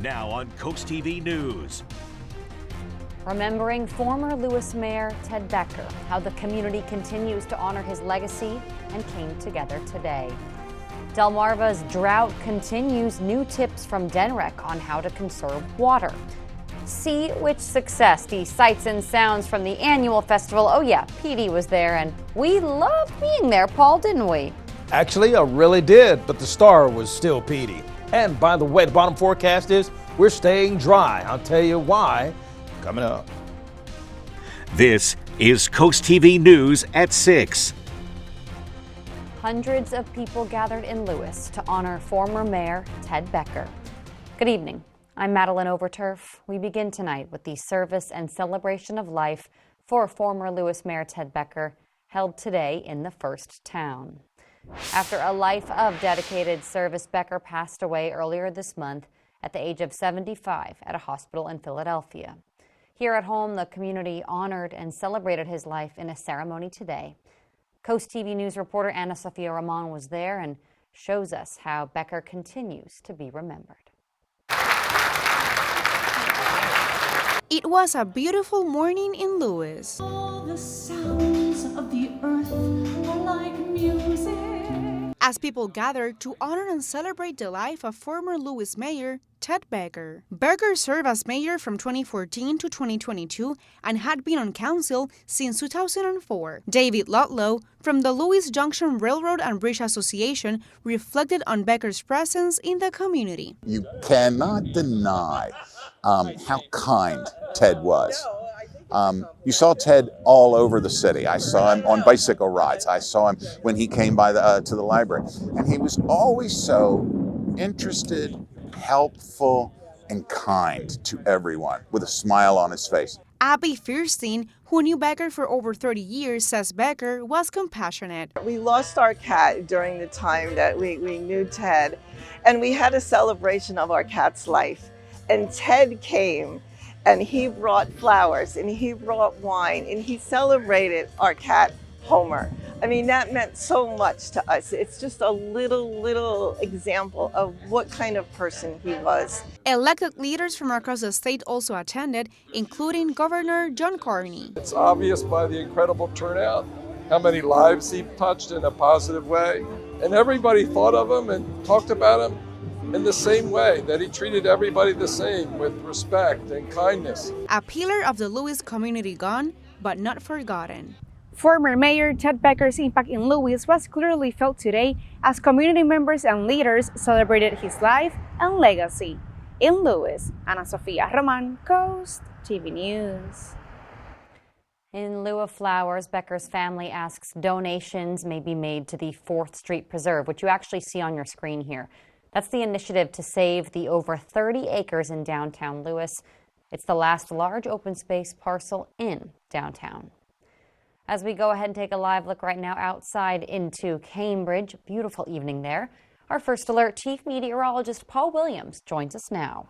Now on CoastTV News. Remembering former Lewes Mayor Ted Becker, how the community continues to honor his legacy and came together today. Delmarva's drought continues. New tips from DENREC on how to conserve water. See which success the sights and sounds from the annual festival. Oh yeah, PD was there and we loved being there, Paul, didn't we? Actually, I really did, but the star was still PD. And by the way, the bottom forecast is we're staying dry. I'll tell you why coming up. This is CoastTV News at 6. Hundreds of people gathered in Lewes to honor former Mayor Ted Becker. Good evening. I'm Madeline Overturf. We begin tonight with the service and celebration of life for former Lewes Mayor Ted Becker, held today in the First Town. After a life of dedicated service, Becker passed away earlier this month at the age of 75 at a hospital in Philadelphia. Here at home, the community honored and celebrated his life in a ceremony today. CoastTV News reporter Anna Sofia Ramon was there and shows us how Becker continues to be remembered. It was a beautiful morning in Lewes. All the sounds of the earth are like music. As people gathered to honor and celebrate the life of former Lewes Mayor Ted Becker. Becker served as mayor from 2014 to 2022 and had been on council since 2004. David Ludlow from the Lewes Junction Railroad and Bridge Association reflected on Becker's presence in the community. You cannot deny how kind Ted was. You saw Ted all over the city. I saw him on bicycle rides. I saw him when he came by to the library. And he was always so interested, helpful, and kind to everyone with a smile on his face. Abby Fierstein, who knew Becker for over 30 years, says Becker was compassionate. We lost our cat during the time that we knew Ted, and we had a celebration of our cat's life. And Ted came and he brought flowers and he brought wine and he celebrated our cat, Homer. I mean, that meant so much to us. It's just a little example of what kind of person he was. Elected leaders from across the state also attended, including Governor John Carney. It's obvious by the incredible turnout how many lives he touched in a positive way. And everybody thought of him and talked about him in the same way, that he treated everybody the same, with respect and kindness. A pillar of the Lewes community gone, but not forgotten. Former Mayor Ted Becker's impact in Lewes was clearly felt today as community members and leaders celebrated his life and legacy. In Lewes, Ana Sofia Roman, Coast TV News. In lieu of flowers, Becker's family asks donations may be made to the 4th Street Preserve, which you actually see on your screen here. That's the initiative to save the over 30 acres in downtown Lewes. It's the last large open space parcel in downtown. As we go ahead and take a live look right now outside into Cambridge, beautiful evening there. Our First Alert Chief Meteorologist Paul Williams joins us now.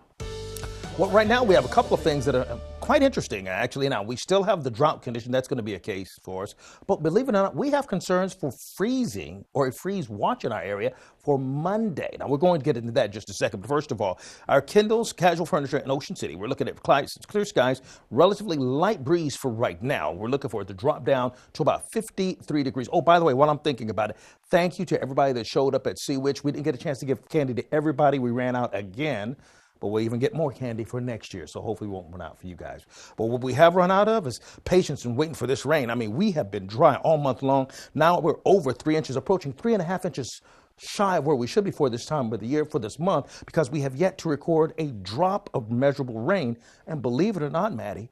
Well, right now we have a couple of things that are quite interesting, actually. Now, we still have the drought condition. That's going to be a case for us. But believe it or not, we have concerns for freezing or a freeze watch in our area for Monday. Now, we're going to get into that in just a second. But first of all, our Kindle's Casual Furniture in Ocean City. We're looking at clear skies, relatively light breeze for right now. We're looking for it to drop down to about 53 degrees. Oh, by the way, while I'm thinking about it, thank you to everybody that showed up at Sea Witch. We didn't get a chance to give candy to everybody. We ran out again. But we'll even get more candy for next year, so hopefully we won't run out for you guys. But what we have run out of is patience and waiting for this rain. I mean, we have been dry all month long. Now we're over 3 inches, approaching 3.5 inches shy of where we should be for this time of the year, for this month, because we have yet to record a drop of measurable rain. And believe it or not, Maddie,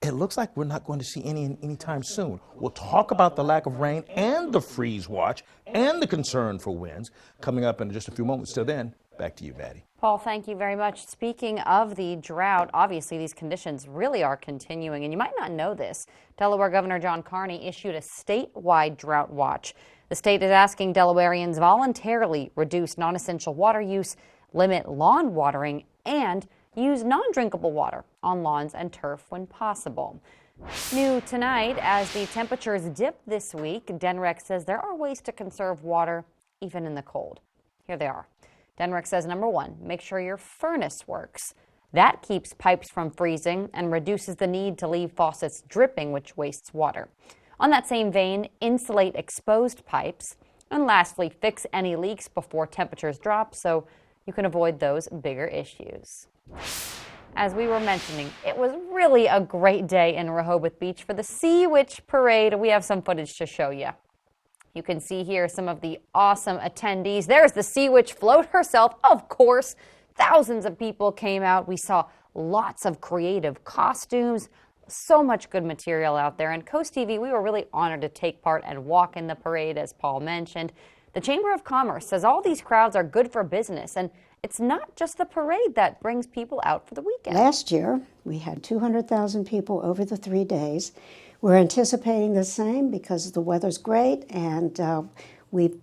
it looks like we're not going to see any anytime soon. We'll talk about the lack of rain and the freeze watch and the concern for winds coming up in just a few moments. Till then, back to you, Maddie. Paul, thank you very much. Speaking of the drought, obviously these conditions really are continuing, and you might not know this. Delaware Governor John Carney issued a statewide drought watch. The state is asking Delawareans voluntarily reduce non-essential water use, limit lawn watering, and use non-drinkable water on lawns and turf when possible. New tonight, as the temperatures dip this week, DENREC says there are ways to conserve water even in the cold. Here they are. Denrick says, number one, make sure your furnace works. That keeps pipes from freezing and reduces the need to leave faucets dripping, which wastes water. On that same vein, insulate exposed pipes. And lastly, fix any leaks before temperatures drop so you can avoid those bigger issues. As we were mentioning, it was really a great day in Rehoboth Beach for the Sea Witch Parade. We have some footage to show you. You can see here some of the awesome attendees. There's the Sea Witch float herself, of course. Thousands of people came out. We saw lots of creative costumes, so much good material out there. And CoastTV, we were really honored to take part and walk in the parade, as Paul mentioned. The Chamber of Commerce says all these crowds are good for business, and it's not just the parade that brings people out for the weekend. Last year, we had 200,000 people over the 3 days. We're anticipating the same because the weather's great, and we've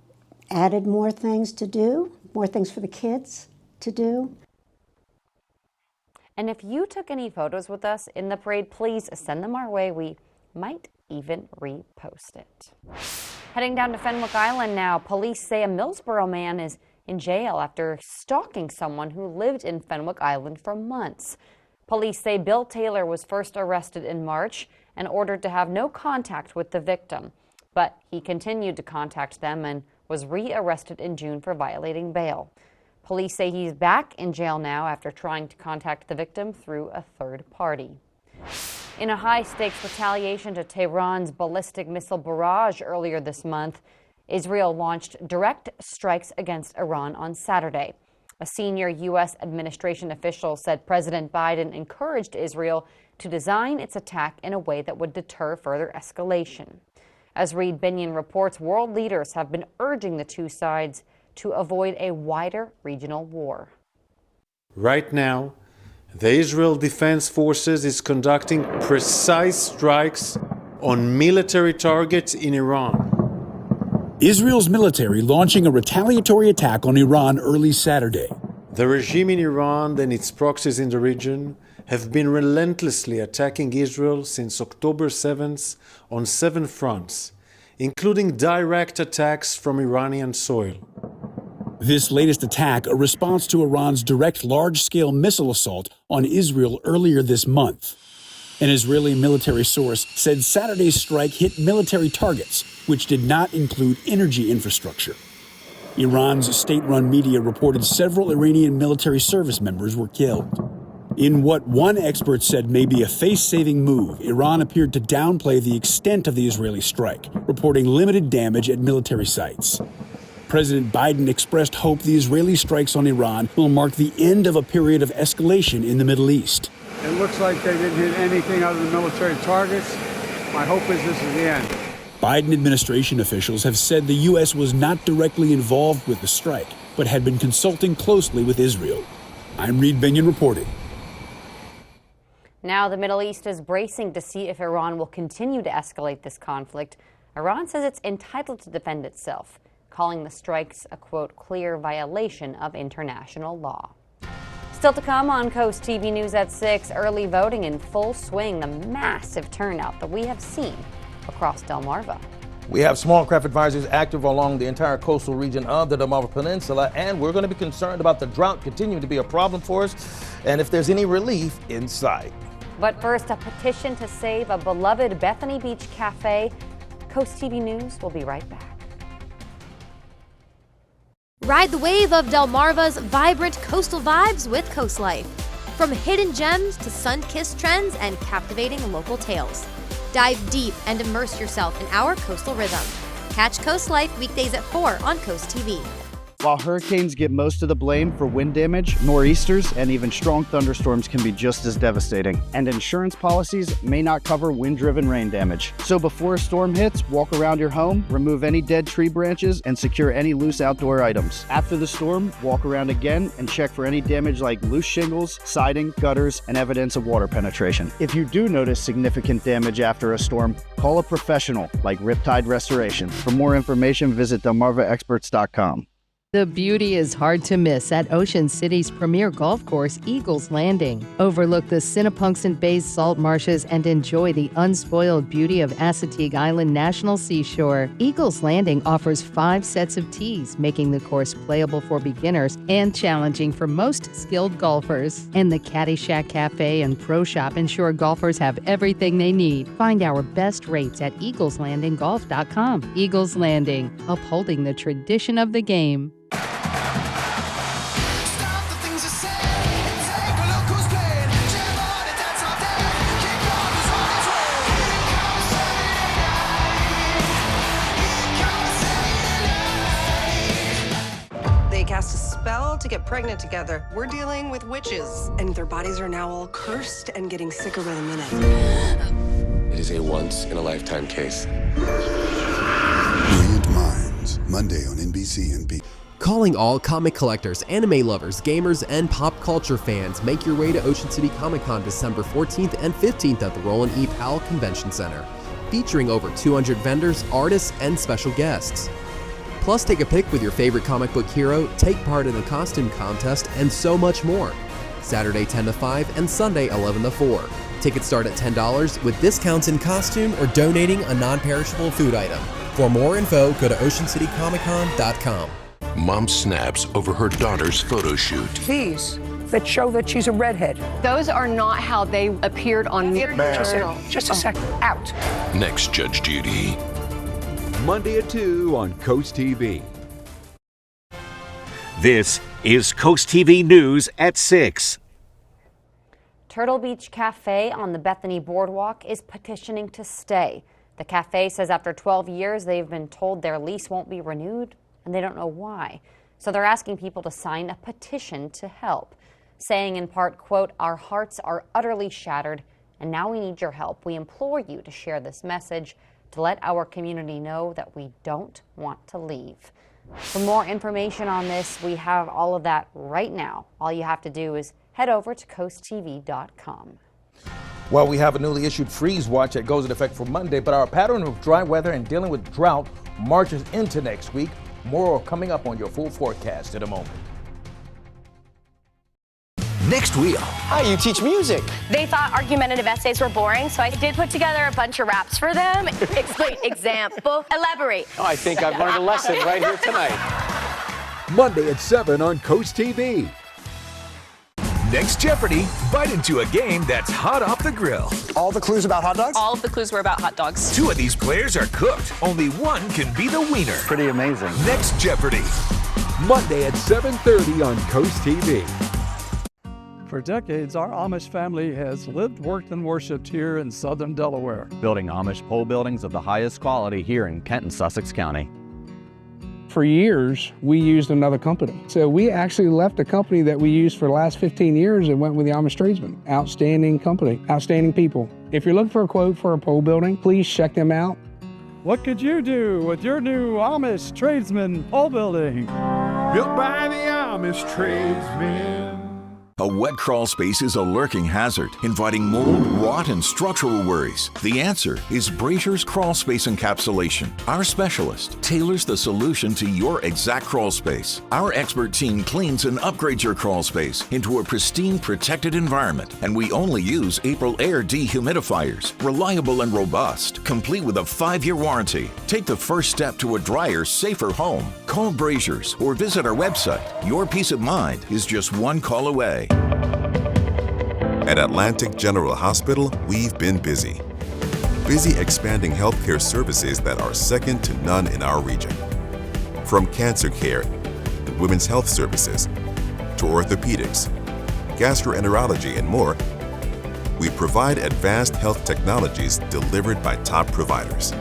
added more things to do, more things for the kids to do. And if you took any photos with us in the parade, please send them our way. We might even repost it. Heading down to Fenwick Island now, police say a Millsboro man is in jail after stalking someone who lived in Fenwick Island for months. Police say Bill Taylor was first arrested in March and ordered to have no contact with the victim. But he continued to contact them and was re-arrested in June for violating bail. Police say he's back in jail now after trying to contact the victim through a third party. In a high-stakes retaliation to Tehran's ballistic missile barrage earlier this month, Israel launched direct strikes against Iran on Saturday. A senior U.S. administration official said President Biden encouraged Israel to design its attack in a way that would deter further escalation. As Reed Binion reports, world leaders have been urging the two sides to avoid a wider regional war. Right now, the Israel Defense Forces is conducting precise strikes on military targets in Iran. Israel's military launching a retaliatory attack on Iran early Saturday. The regime in Iran and its proxies in the region have been relentlessly attacking Israel since October 7th on 7 fronts, including direct attacks from Iranian soil. This latest attack, a response to Iran's direct large-scale missile assault on Israel earlier this month. An Israeli military source said Saturday's strike hit military targets, which did not include energy infrastructure. Iran's state-run media reported several Iranian military service members were killed. In what one expert said may be a face-saving move, Iran appeared to downplay the extent of the Israeli strike, reporting limited damage at military sites. President Biden expressed hope the Israeli strikes on Iran will mark the end of a period of escalation in the Middle East. It looks like they didn't hit anything other than military targets. My hope is this is the end. Biden administration officials have said the U.S. was not directly involved with the strike, but had been consulting closely with Israel. I'm Reed Binion reporting. Now the Middle East is bracing to see if Iran will continue to escalate this conflict. Iran says it's entitled to defend itself, calling the strikes a, quote, clear violation of international law. Still to come on Coast TV News at 6, early voting in full swing, the massive turnout that we have seen across Delmarva. We have small craft advisories active along the entire coastal region of the Delmarva Peninsula, and we're going to be concerned about the drought continuing to be a problem for us and if there's any relief in sight. But first, a petition to save a beloved Bethany Beach cafe. Coast TV News will be right back. Ride the wave of Delmarva's vibrant coastal vibes with Coast Life. From hidden gems to sun-kissed trends and captivating local tales. Dive deep and immerse yourself in our coastal rhythm. Catch Coast Life weekdays at 4 on Coast TV. While hurricanes get most of the blame for wind damage, nor'easters and even strong thunderstorms can be just as devastating. And insurance policies may not cover wind-driven rain damage. So before a storm hits, walk around your home, remove any dead tree branches, and secure any loose outdoor items. After the storm, walk around again and check for any damage like loose shingles, siding, gutters, and evidence of water penetration. If you do notice significant damage after a storm, call a professional like Riptide Restoration. For more information, visit DelmarvaExperts.com. The beauty is hard to miss at Ocean City's premier golf course, Eagles Landing. Overlook the Cinnapunxent Bay's salt marshes and enjoy the unspoiled beauty of Assateague Island National Seashore. Eagles Landing offers 5 sets of tees, making the course playable for beginners and challenging for most skilled golfers. And the Caddy Shack Cafe and Pro Shop ensure golfers have everything they need. Find our best rates at eagleslandinggolf.com. Eagles Landing, upholding the tradition of the game. They cast a spell to get pregnant together. We're dealing with witches, and their bodies are now all cursed and getting sicker by the minute. It is a once-in-a-lifetime case. Brilliant Minds, Monday on NBC and B. Calling all comic collectors, anime lovers, gamers, and pop culture fans, make your way to Ocean City Comic Con December 14th and 15th at the Roland E. Powell Convention Center, featuring over 200 vendors, artists, and special guests. Plus, take a pic with your favorite comic book hero, take part in a costume contest, and so much more. Saturday 10 to 5 and Sunday 11 to 4. Tickets start at $10 with discounts in costume or donating a non-perishable food item. For more info, go to oceancitycomiccon.com. Mom snaps over her daughter's photo shoot. These that show that she's a redhead. Those are not how they appeared on the journal. Just a second. Out. Next, Judge Judy. Monday at 2 on CoastTV. This is Coast TV News at 6. Turtle Beach Cafe on the Bethany Boardwalk is petitioning to stay. The cafe says after 12 years they've been told their lease won't be renewed, and they don't know why. So they're asking people to sign a petition to help, saying in part, quote, "Our hearts are utterly shattered, and now we need your help. We implore you to share this message to let our community know that we don't want to leave." For more information on this, we have all of that right now. All you have to do is head over to coasttv.com. Well, we have a newly issued freeze watch that goes into effect for Monday, but our pattern of dry weather and dealing with drought marches into next week. More coming up on your full forecast in a moment. Next wheel. How you teach music? They thought argumentative essays were boring, so I did put together a bunch of raps for them. Explain, example, elaborate. Oh, I think I've learned a lesson right here tonight. Monday at 7 on CoastTV. Next Jeopardy! Bite into a game that's hot off the grill. All the clues about hot dogs? All of the clues were about hot dogs. 2 of these players are cooked. Only one can be the wiener. Pretty amazing. Next Jeopardy! Monday at 7:30 on CoastTV. For decades, our Amish family has lived, worked, and worshipped here in southern Delaware. Building Amish pole buildings of the highest quality here in Kent and Sussex County. For years, we used another company. So we actually left a company that we used for the last 15 years and went with the Amish Tradesmen. Outstanding company, outstanding people. If you're looking for a quote for a pole building, please check them out. What could you do with your new Amish Tradesman pole building? Built by the Amish Tradesmen. A wet crawl space is a lurking hazard, inviting mold, rot, and structural worries. The answer is Brazier's Crawl Space Encapsulation. Our specialist tailors the solution to your exact crawl space. Our expert team cleans and upgrades your crawl space into a pristine, protected environment, and we only use April Air dehumidifiers, reliable and robust, complete with a 5-year warranty. Take the first step to a drier, safer home. Call Brazier's or visit our website. Your peace of mind is just one call away. At Atlantic General Hospital, we've been busy. Busy expanding healthcare services that are second to none in our region. From cancer care and women's health services to orthopedics, gastroenterology, and more, we provide advanced health technologies delivered by top providers.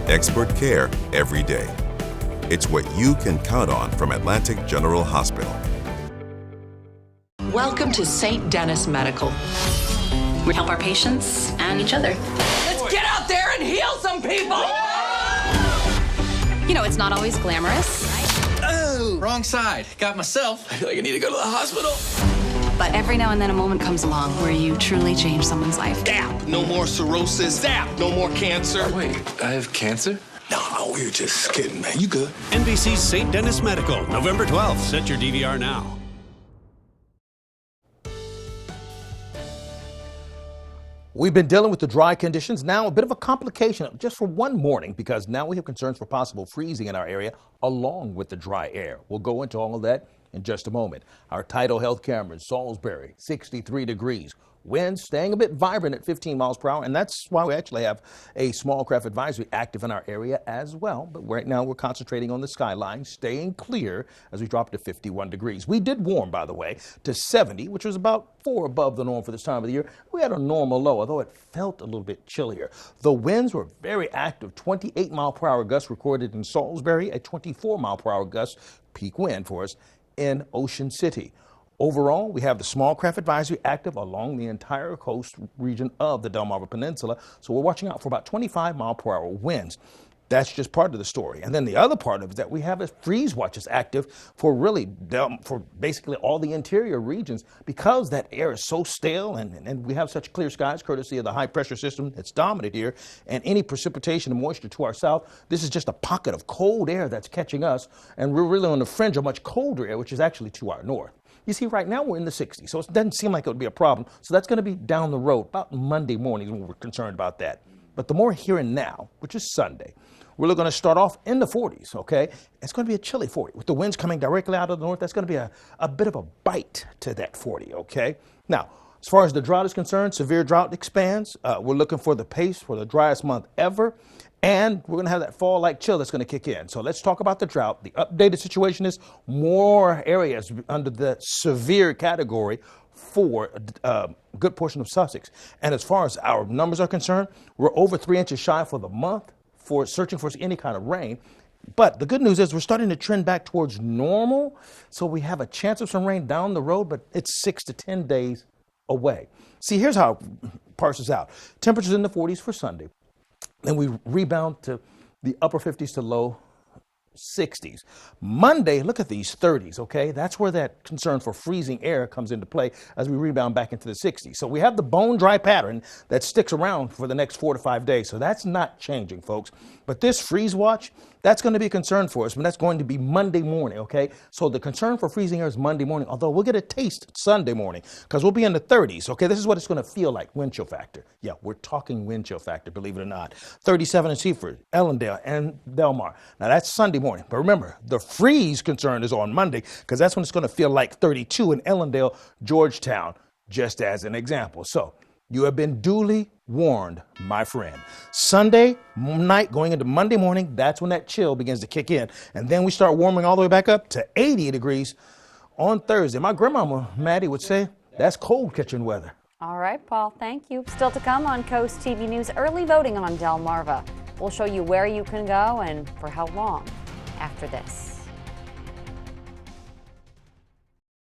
Expert care every day. It's what you can count on from Atlantic General Hospital. Welcome to St. Denis Medical. We help our patients and each other. Let's get out there and heal some people! You know, it's not always glamorous. Oh, wrong side. Got myself. I feel like I need to go to the hospital. But every now and then a moment comes along where you truly change someone's life. Zap! No more cirrhosis. Zap! No more cancer. Wait, I have cancer? No, we were just kidding, man. You good? NBC's St. Denis Medical, November 12th. Set your DVR now. We've been dealing with the dry conditions. Now a bit of a complication just for one morning because now we have concerns for possible freezing in our area along with the dry air. We'll go into all of that in just a moment. Our tidal health camera in Salisbury, 63 degrees. Winds staying a bit vibrant at 15 miles per hour, and that's why we actually have a small craft advisory active in our area as well. But right now we're concentrating on the skyline, staying clear as we drop to 51 degrees. We did warm, by the way, to 70, which was about 4 above the norm for this time of the year. We had a normal low, although it felt a little bit chillier. The winds were very active, 28 mile per hour gusts recorded in Salisbury, a 24 mile per hour gust peak wind for us in Ocean City. Overall, we have the small craft advisory active along the entire coast region of the Delmarva Peninsula, so we're watching out for about 25 mile per hour winds. That's just part of the story. And then the other part of it is that we have a freeze watches active for basically all the interior regions because that air is so stale and we have such clear skies courtesy of the high pressure system that's dominant here and any precipitation and moisture to our south. This is just a pocket of cold air that's catching us, and we're really on the fringe of much colder air, which is actually to our north. You see, right now we're in the 60s, so it doesn't seem like it would be a problem. So that's going to be down the road, about Monday morning when we're concerned about that. But the more here and now, which is Sunday, we're going to start off in the 40s, okay? It's going to be a chilly 40. With the winds coming directly out of the north, that's going to be a bit of a bite to that 40, okay? Now, as far as the drought is concerned, severe drought expands. We're looking for the pace for the driest month ever. And we're going to have that fall-like chill that's going to kick in. So let's talk about the drought. The updated situation is more areas under the severe category for a good portion of Sussex. And as far as our numbers are concerned, we're over 3 inches shy for the month for searching for any kind of rain. But the good news is we're starting to trend back towards normal. So we have a chance of some rain down the road, but it's 6 to 10 days away. See, here's how it parses out. Temperatures in the 40s for Sunday. Then we rebound to the upper 50s to low 60s. Monday, look at these 30s, okay? That's where that concern for freezing air comes into play as we rebound back into the 60s. So we have the bone dry pattern that sticks around for the next 4 to 5 days. So that's not changing, folks. But this freeze watch, that's going to be a concern for us, but that's going to be Monday morning, okay? So the concern for freezing air is Monday morning, although we'll get a taste Sunday morning because we'll be in the 30s, okay? This is what it's going to feel like, wind chill factor. Yeah, we're talking wind chill factor, believe it or not. 37 in Seaford, Ellendale, and Delmar. Now, that's Sunday morning. But remember, the freeze concern is on Monday because that's when it's going to feel like 32 in Ellendale, Georgetown, just as an example. So you have been duly warned, my friend. Sunday night going into Monday morning, that's when that chill begins to kick in. And then we start warming all the way back up to 80 degrees on Thursday. My grandmama, Maddie, would say that's cold kitchen weather. All right, Paul, thank you. Still to come on Coast TV News, early voting on Delmarva. We'll show you where you can go and for how long after this.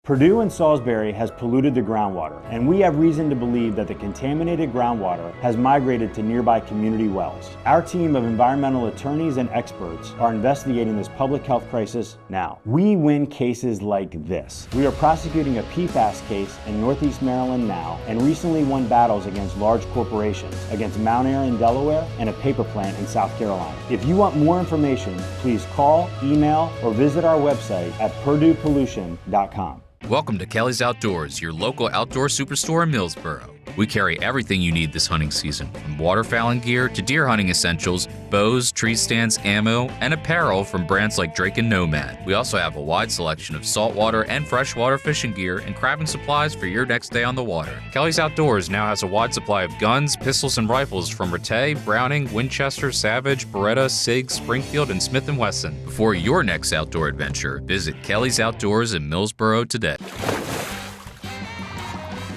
Purdue and Salisbury has polluted the groundwater, and we have reason to believe that the contaminated groundwater has migrated to nearby community wells. Our team of environmental attorneys and experts are investigating this public health crisis now. We win cases like this. We are prosecuting a PFAS case in Northeast Maryland now, and recently won battles against large corporations, against Mount Airy in Delaware and a paper plant in South Carolina. If you want more information, please call, email, or visit our website at purduepollution.com. Welcome to Kelly's Outdoors, your local outdoor superstore in Millsboro. We carry everything you need this hunting season, from waterfowling gear to deer hunting essentials, bows, tree stands, ammo, and apparel from brands like Drake and Nomad. We also have a wide selection of saltwater and freshwater fishing gear and crabbing supplies for your next day on the water. Kelly's Outdoors now has a wide supply of guns, pistols, and rifles from Rattay, Browning, Winchester, Savage, Beretta, Sig, Springfield, and Smith & Wesson. Before your next outdoor adventure, visit Kelly's Outdoors in Millsboro today.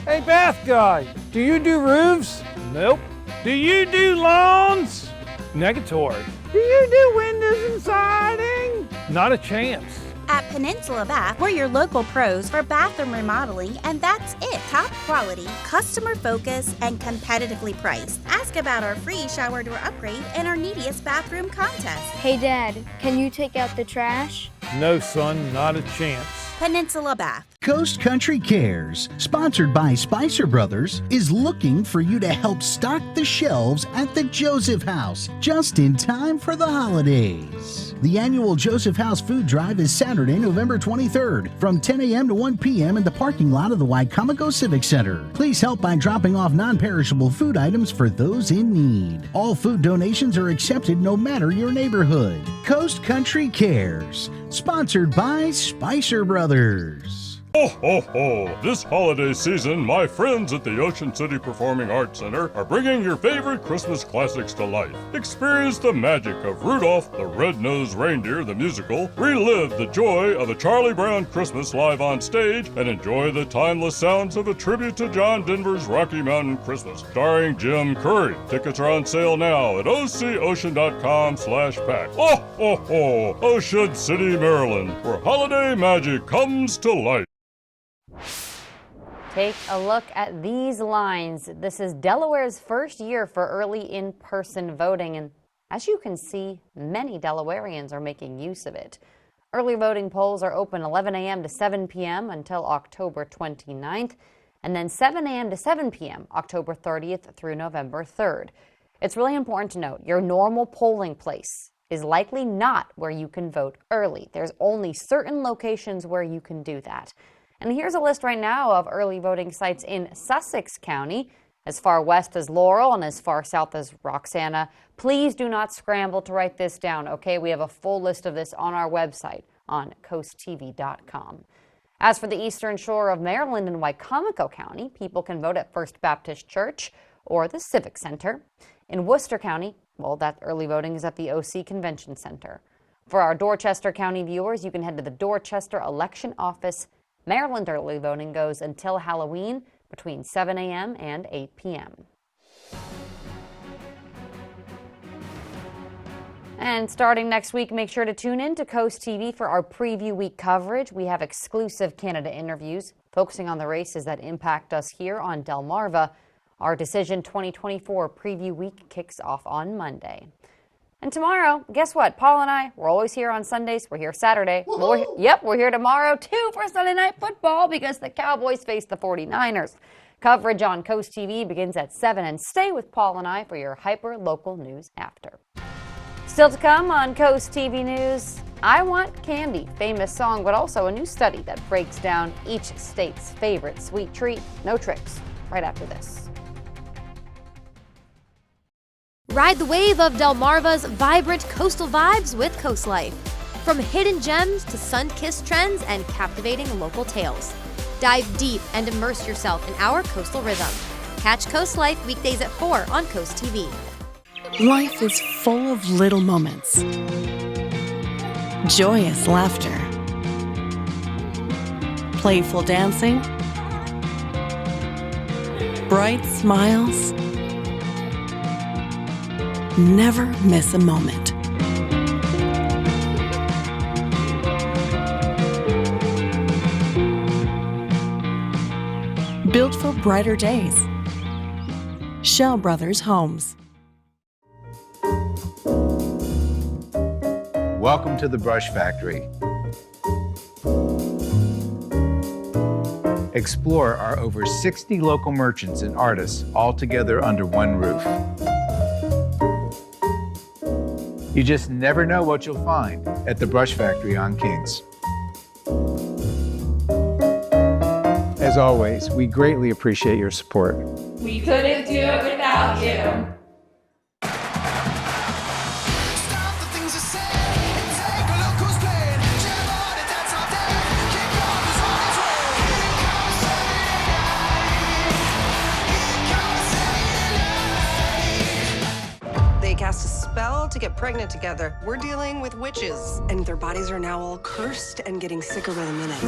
Hey, bath guy, do you do roofs? Nope. Do you do lawns? Negatory. Do you do windows and siding? Not a chance. At Peninsula Bath, we're your local pros for bathroom remodeling, and that's it. Top quality, customer focused, and competitively priced. Ask about our free shower door upgrade and our neediest bathroom contest. Hey, Dad, can you take out the trash? No, son, not a chance. Peninsula Bath. Coast Country Cares, sponsored by Spicer Brothers, is looking for you to help stock the shelves at the Joseph House just in time for the holidays. The annual Joseph House Food Drive is Saturday, November 23rd from 10 a.m. to 1 p.m. in the parking lot of the Wicomico Civic Center. Please help by dropping off non-perishable food items for those in need. All food donations are accepted no matter your neighborhood. Coast Country Cares, sponsored by Spicer Brothers. Ho, ho, ho! This holiday season, my friends at the Ocean City Performing Arts Center are bringing your favorite Christmas classics to life. Experience the magic of Rudolph the Red-Nosed Reindeer, the musical, relive the joy of a Charlie Brown Christmas live on stage, and enjoy the timeless sounds of a tribute to John Denver's Rocky Mountain Christmas, starring Jim Curry. Tickets are on sale now at ococean.com/pack. Ho, ho, ho! Ocean City, Maryland, where holiday magic comes to life. Take a look at these lines. This is Delaware's first year for early in-person voting, and as you can see, many Delawareans are making use of it. Early voting polls are open 11 a.m. to 7 p.m. until October 29th, and then 7 a.m. to 7 p.m. October 30th through November 3rd. It's really important to note your normal polling place is likely not where you can vote early. There's only certain locations where you can do that. And here's a list right now of early voting sites in Sussex County, as far west as Laurel and as far south as Roxana. Please do not scramble to write this down, okay? We have a full list of this on our website on CoastTV.com. As for the eastern shore of Maryland and Wicomico County, people can vote at First Baptist Church or the Civic Center. In Worcester County, well, that early voting is at the OC Convention Center. For our Dorchester County viewers, you can head to the Dorchester Election Office. Maryland early voting goes until Halloween between 7 a.m. and 8 p.m. And starting next week, make sure to tune in to Coast TV for our preview week coverage. We have exclusive Canada interviews focusing on the races that impact us here on Delmarva. Our Decision 2024 preview week kicks off on Monday. And tomorrow, guess what? Paul and I, we're always here on Sundays. We're here Saturday. We're here tomorrow, too, for Sunday Night Football because the Cowboys face the 49ers. Coverage on Coast TV begins at 7, and stay with Paul and I for your hyper-local news after. Still to come on Coast TV News, I Want Candy, famous song, but also a new study that breaks down each state's favorite sweet treat. No tricks, right after this. Ride the wave of Delmarva's vibrant coastal vibes with Coast Life. From hidden gems to sun-kissed trends and captivating local tales. Dive deep and immerse yourself in our coastal rhythm. Catch Coast Life weekdays at 4 on Coast TV. Life is full of little moments. Joyous laughter. Playful dancing. Bright smiles. Never miss a moment. Built for brighter days. Shell Brothers Homes. Welcome to the Brush Factory. Explore our over 60 local merchants and artists all together under one roof. You just never know what you'll find at the Brush Factory on Kings. As always, we greatly appreciate your support. We couldn't do it without you. Cast a spell to get pregnant together. We're dealing with witches, and their bodies are now all cursed and getting sicker by the minute.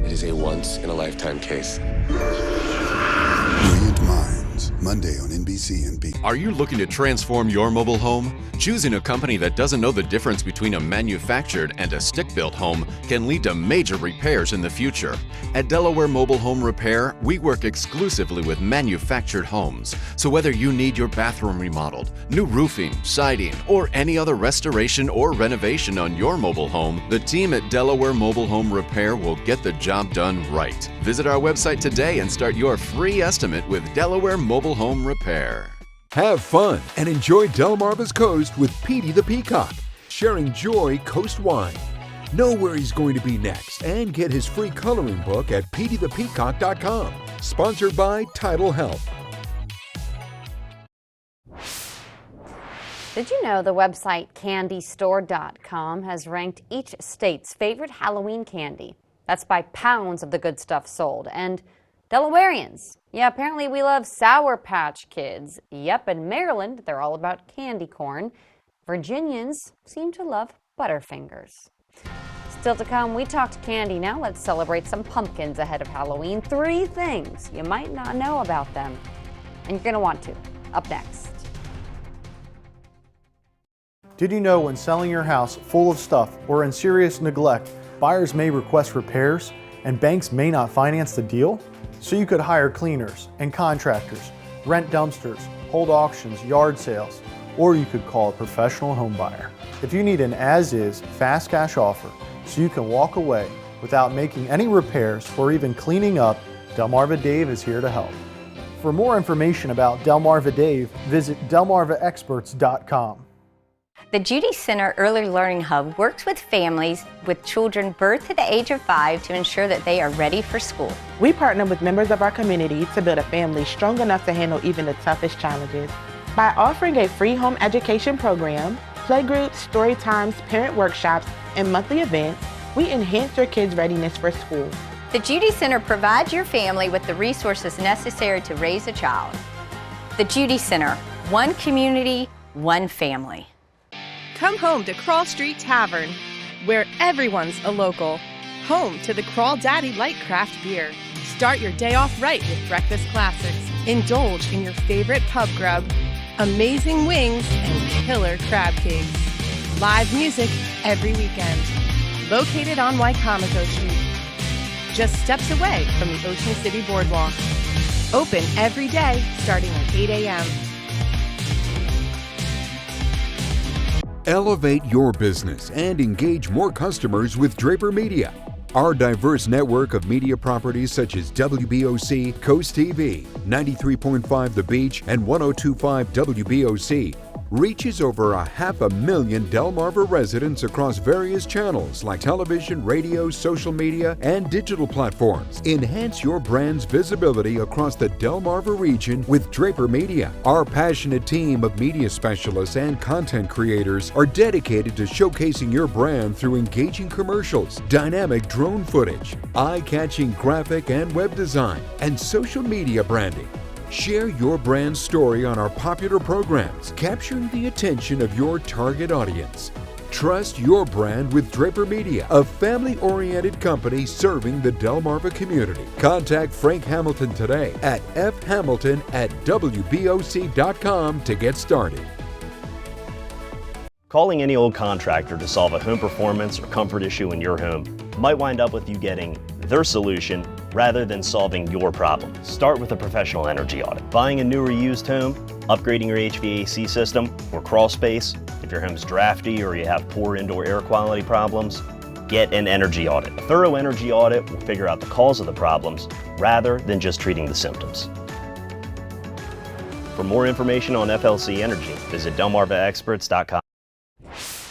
It is a once-in-a-lifetime case. Brilliant minds Jones, Monday on NBC and B. Are you looking to transform your mobile home? Choosing a company that doesn't know the difference between a manufactured and a stick-built home can lead to major repairs in the future. At Delaware Mobile Home Repair, we work exclusively with manufactured homes. So whether you need your bathroom remodeled, new roofing, siding, or any other restoration or renovation on your mobile home, the team at Delaware Mobile Home Repair will get the job done right. Visit our website today and start your free estimate with Delaware Mobile Home Repair. Have fun and enjoy Delmarva's Coast with Petey the Peacock, sharing joy coast-wide. Know where he's going to be next and get his free coloring book at peteythepeacock.com. Sponsored by Tidal Health. Did you know the website candystore.com has ranked each state's favorite Halloween candy? That's by pounds of the good stuff sold. And Delawareans, yeah, apparently we love Sour Patch Kids. Yep, in Maryland, they're all about candy corn. Virginians seem to love Butterfingers. Still to come, we talked candy. Now let's celebrate some pumpkins ahead of Halloween. 3 things you might not know about them. And you're going to want to. Up next. Did you know when selling your house full of stuff or in serious neglect, buyers may request repairs and banks may not finance the deal? So you could hire cleaners and contractors, rent dumpsters, hold auctions, yard sales, or you could call a professional home buyer. If you need an as-is, fast cash offer so you can walk away without making any repairs or even cleaning up, Delmarva Dave is here to help. For more information about Delmarva Dave, visit delmarvaexperts.com. The Judy Center Early Learning Hub works with families with children birth to the age of 5 to ensure that they are ready for school. We partner with members of our community to build a family strong enough to handle even the toughest challenges. By offering a free home education program, playgroups, story times, parent workshops, and monthly events, we enhance your kids' readiness for school. The Judy Center provides your family with the resources necessary to raise a child. The Judy Center, one community, one family. Come home to Crawl Street Tavern, where everyone's a local. Home to the Crawl Daddy Light Craft Beer. Start your day off right with breakfast classics. Indulge in your favorite pub grub, amazing wings, and killer crab cakes. Live music every weekend. Located on Wycomico Street, just steps away from the Ocean City Boardwalk. Open every day starting at 8 a.m. Elevate your business and engage more customers with Draper Media. Our diverse network of media properties such as WBOC, CoastTV, 93.5 The Beach, and 102.5 WBOC reaches over 500,000 Delmarva residents across various channels like television, radio, social media, and digital platforms. Enhance your brand's visibility across the Delmarva region with Draper Media. Our passionate team of media specialists and content creators are dedicated to showcasing your brand through engaging commercials, dynamic drone footage, eye-catching graphic and web design, and social media branding. Share your brand story on our popular programs, capturing the attention of your target audience. Trust your brand with Draper Media, a family-oriented company serving the Delmarva community. Contact Frank Hamilton today at fhamilton@wboc.com to get started. Calling any old contractor to solve a home performance or comfort issue in your home might wind up with you getting their solution rather than solving your problem. Start with a professional energy audit. Buying a new or used home, upgrading your HVAC system or crawl space, if your home's drafty or you have poor indoor air quality problems, get an energy audit. A thorough energy audit will figure out the cause of the problems rather than just treating the symptoms. For more information on FLC Energy, visit delmarvaexperts.com.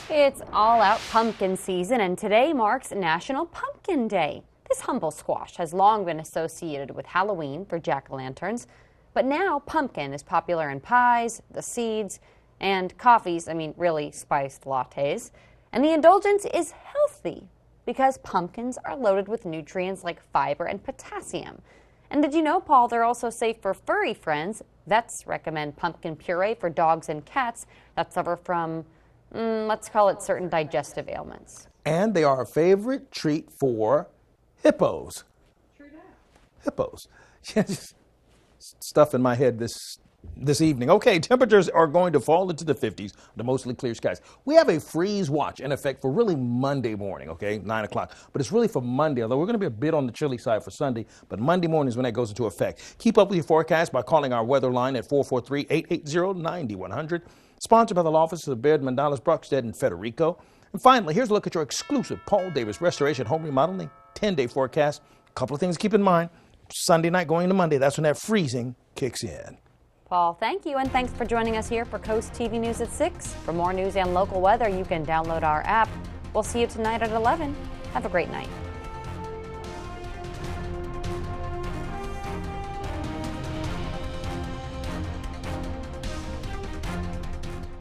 It's all-out pumpkin season, and today marks National Pumpkin Day. This humble squash has long been associated with Halloween for jack-o'-lanterns, but now pumpkin is popular in pies, the seeds, and coffees, really spiced lattes. And the indulgence is healthy because pumpkins are loaded with nutrients like fiber and potassium. And did you know, Paul, they're also safe for furry friends? Vets recommend pumpkin puree for dogs and cats that suffer from, let's call it certain digestive ailments. And they are a favorite treat for hippos. Hippos. stuff in my head this evening. Okay, temperatures are going to fall into the 50s, the mostly clear skies. We have a freeze watch in effect for really Monday morning, okay, 9 o'clock. But it's really for Monday, although we're going to be a bit on the chilly side for Sunday. But Monday morning is when that goes into effect. Keep up with your forecast by calling our weather line at 443-880-9100. Sponsored by the law offices of Baird, Mandalas, Brockstead, and Federico. And finally, here's a look at your exclusive Paul Davis Restoration Home Remodeling 10-day forecast. A couple of things to keep in mind. Sunday night going into Monday, that's when that freezing kicks in. Paul, thank you, and thanks for joining us here for Coast TV News at 6. For more news and local weather, you can download our app. We'll see you tonight at 11. Have a great night.